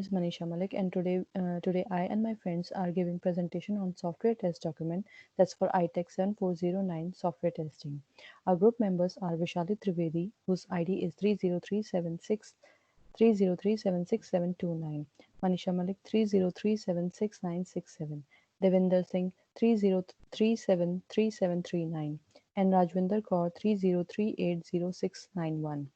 is Manisha Malik, and today I and my friends are giving presentation on software test document that's for ITech 7409 software testing. Our group members are Vishali Trivedi, whose ID is 30376 Manisha Malik 303766967, Devinder Singh 303373739, and Rajwinder Kaur 303800691.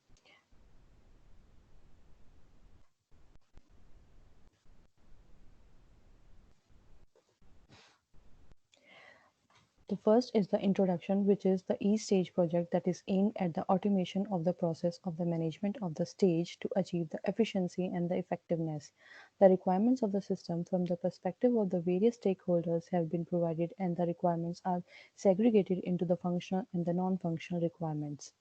The first is the introduction, which is the e-stage project that is aimed at the automation of the process of the management of the stage to achieve the efficiency and the effectiveness. The requirements of the system from the perspective of the various stakeholders have been provided, and the requirements are segregated into the functional and the non-functional requirements.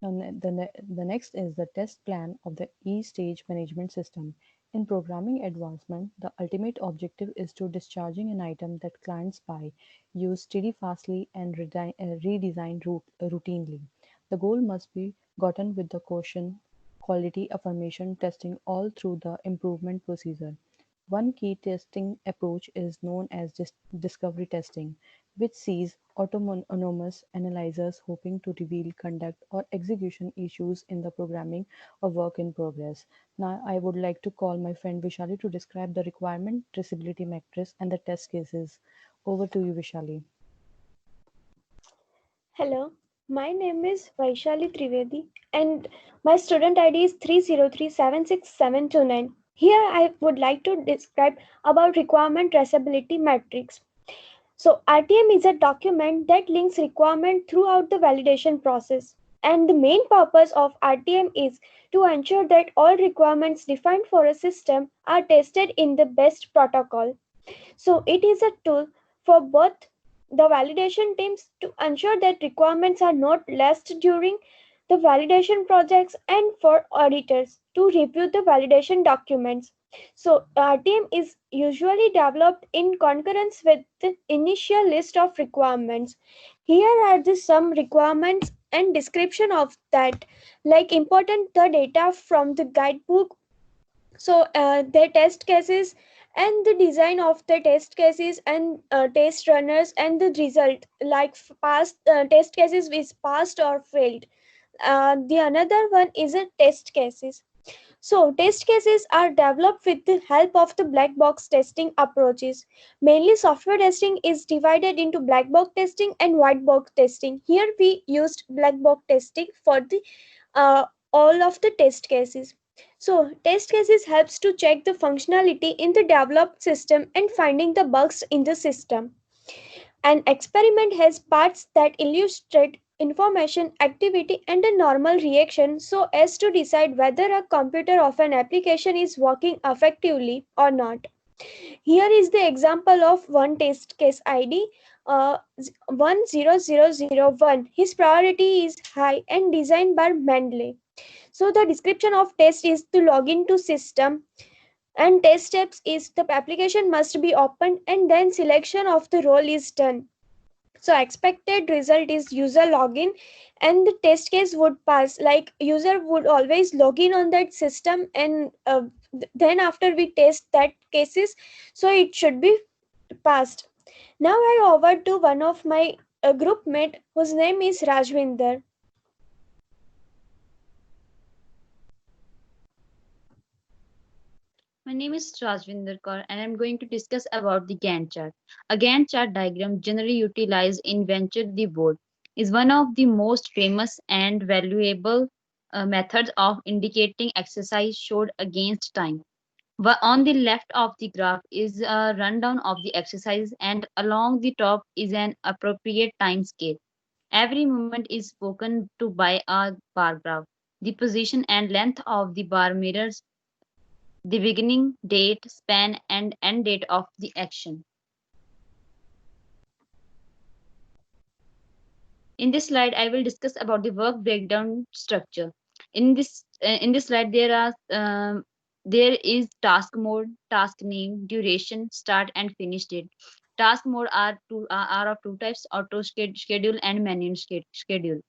Now, the next is the test plan of the e-stage management system. In programming advancement, the ultimate objective is to discharging an item that clients buy, use steadfastly, and redesign routinely. The goal must be gotten with the caution, quality affirmation testing all through the improvement procedure. One key testing approach is known as discovery testing, which sees autonomous analyzers hoping to reveal conduct or execution issues in the programming or work in progress. Now, I would like to call my friend Vishali to describe the requirement traceability matrix and the test cases. Over to you, Vishali. Hello, my name is Vaishali Trivedi and my student ID is 303766729. Here I would like to describe about requirement traceability matrix. So RTM is a document that links requirement throughout the validation process. And the main purpose of RTM is to ensure that all requirements defined for a system are tested in the best protocol. So it is a tool for both the validation teams to ensure that requirements are not lost during the validation projects and for auditors to review the validation documents. So RTM is usually developed in concurrence with the initial list of requirements. Here are the some requirements and description of that, like important the data from the guidebook. So the test cases and the design of the test cases and test runners and the result, like past test cases is passed or failed. The another one is a test cases. So test cases are developed with the help of the black box testing approaches. Mainly software testing is divided into black box testing and white box testing. Here we used black box testing for the uh, all of the test cases. So test cases helps to check the functionality in the developed system and finding the bugs in the system. An experiment has parts that illustrate information, activity, and a normal reaction so as to decide whether a computer of an application is working effectively or not. Here is the example of one test case ID, 10001. His priority is high and designed by Mendeley. So the description of test is to log into system, and test steps is the application must be opened and then selection of the role is done. So expected result is user login and the test case would pass, like user would always log in on that system, and then after we test that cases, so it should be passed. Now I over to one of my group mate whose name is Rajvinder. My name is Rajvinder Kaur and I'm going to discuss about the Gantt chart. A Gantt chart diagram generally utilized in venture the board is one of the most famous and valuable methods of indicating exercise showed against time. On the left of the graph is a rundown of the exercise and along the top is an appropriate time scale. Every movement is spoken to by a bar graph. The position and length of the bar mirrors the beginning date, span, and end date of the action. In this slide, I will discuss about the work breakdown structure. In this slide, there is task mode, task name, duration, start and finish date. Task mode are of two types: auto schedule and manual schedule.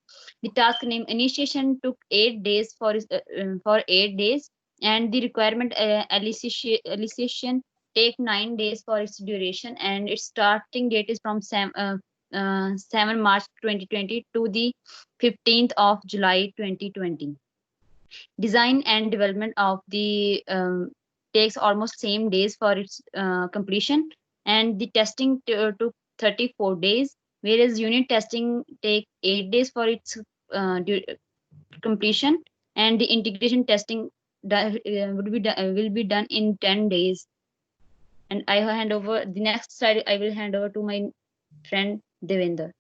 The task name initiation took 8 days for 8 days. and the requirement elicitation take 9 days for its duration, and its starting date is from 7 March 2020 to the 15th of July 2020. Design and development of the takes almost same days for its completion, and the testing took 34 days, whereas unit testing take 8 days for its completion, and the integration testing will be done in 10 days. And I hand over the next slide. I will hand over to my friend Devinder.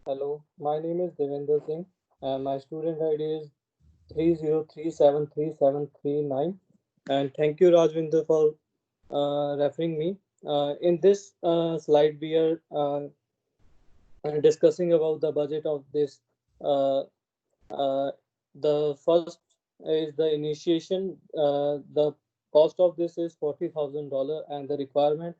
Hello, my name is Devinder Singh and my student ID is 30373739. And thank you, Rajvinder, for referring me. In this slide, we are discussing about the budget of this. Uh, uh, the first is the initiation. The cost of this is $40,000, and the requirement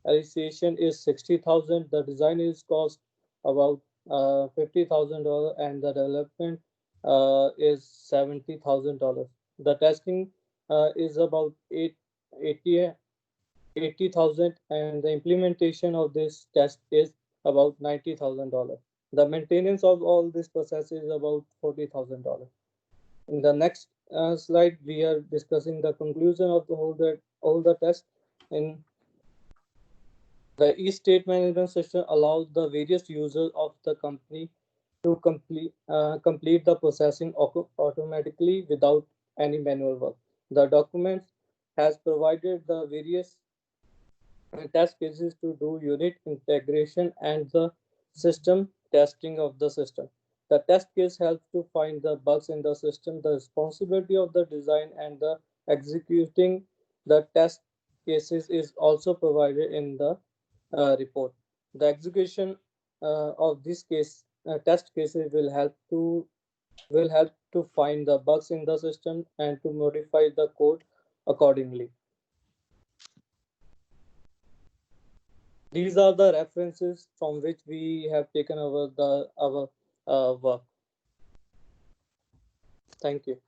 initiation is 60,000. The design is cost about $50,000, and the development is $70,000. The testing is about 80,000, and the implementation of this test is about $90,000. The maintenance of all this process is about $40,000. In the next slide, we are discussing the conclusion of the all the test. In the e-state management system allows the various users of the company to complete the processing automatically without any manual work. The document has provided the various test cases to do unit integration and the system testing of the system. The test case helps to find the bugs in the system. The responsibility of the design and the executing the test cases is also provided in the report. The execution of this case test cases will help to find the bugs in the system and to modify the code accordingly. These are the references from which we have taken over our work. Thank you.